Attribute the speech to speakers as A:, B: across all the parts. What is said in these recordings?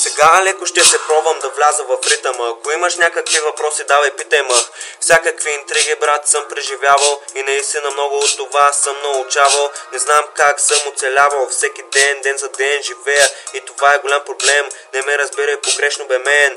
A: Сега леко ще се пробвам да вляза в ритъма. Ако имаш някакви въпроси, давай питай ма. Всякакви интриги, брат, съм преживявал и наистина много от това съм научавал. Не знам как съм оцелявал, всеки ден, ден за ден живея и това е голям проблем. Не ме разбирай погрешно бе мен.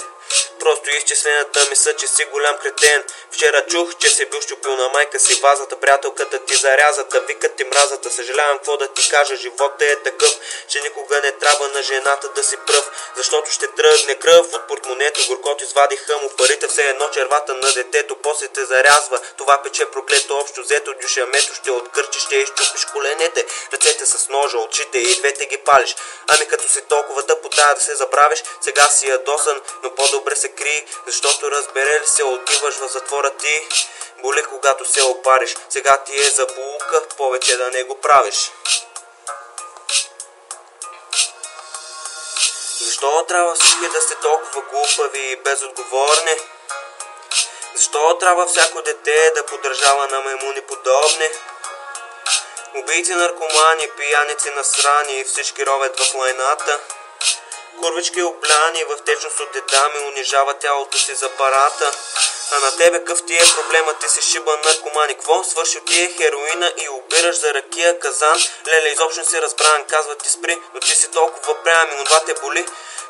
A: Просто изчислената ми са, че си голям кретен. Вчера чух, че си бил щупил на майка си вазата, приятелката ти зарязата, викат ти мразата. Съжалявам какво да ти кажа, живота е такъв, че никога не трябва на жената да си пръв, защото ще тръгне кръв от портмонето. Горкото извадиха му парите, все едно червата на детето, после те зарязва. Това пече проклето, общо взето дюшамето ще откърчиш, ще изчупиш коленете, ръцете с ножа, очите и двете ги палиш. Ами като си толкова тъпотая да се забравиш, сега си ядосан, но по-добре се крий, защото разбере ли се, отиваш в затвора ти. Боли когато се опариш, сега ти е за поука, повече да не го правиш. Защо трябва всички да сте толкова глупави и безотговорни? Защо трябва всяко дете да поддържава на маймуни подобни? Убийци, наркомани, пияници, насрани и всички ровят в лайната. Курвички обляни в течност от деда ми унижава тялото си за парата. А на тебе къв ти е проблема, ти си шибан наркомани. Кво свършил ти е хероина и обираш за ракия казан? Леле, изобщо не си разбран, казват ти спри, но ти си толкова прям и това те боли.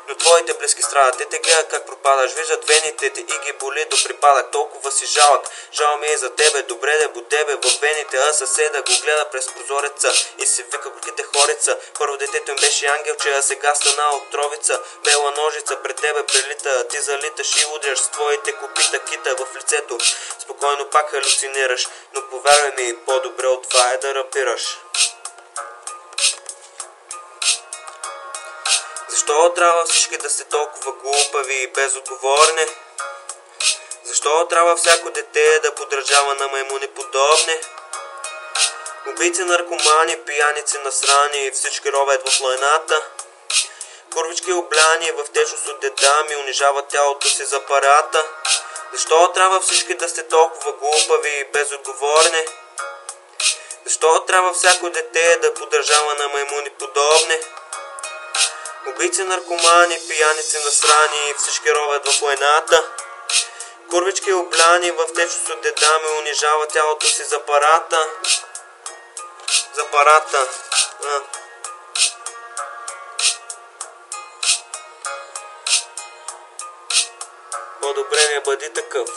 A: Но твоите близки страдат, те те гледат как пропадаш, виждат вените ти и ги боли до припадък. Толкова си жалък, жал ми е за тебе, добре да бо тебе в вените, а съседа го гледа през прозореца и си вика горките хорица. Първо детето им беше ангелче, а сега стана отровица. Бела ножица пред тебе прелита, а ти залиташ и удряш с твоите копита кита в лицето. Спокойно пак халюцинираш, но повярвай ми, по-добре от това е да рапираш. Защо трябва всички да сте толкова глупави и безотговорни? Защо трябва всяко дете да поддържава на маймуни подобни? Убийци, наркомани, пияници, насрани и всички ровят в лайната. Курвички обляни в течност от деда ми унижават тялото си за парата. Защо трябва всички да сте толкова глупави и безотговорни? Защо трябва всяко дете да поддържава на маймуни подобни? Убийци, наркомани, пияници, насрани и всички ровят в лайната. Курвички обляни в течност от деда ми унижава тялото си за парата. За парата. По-добре не бъди такъв.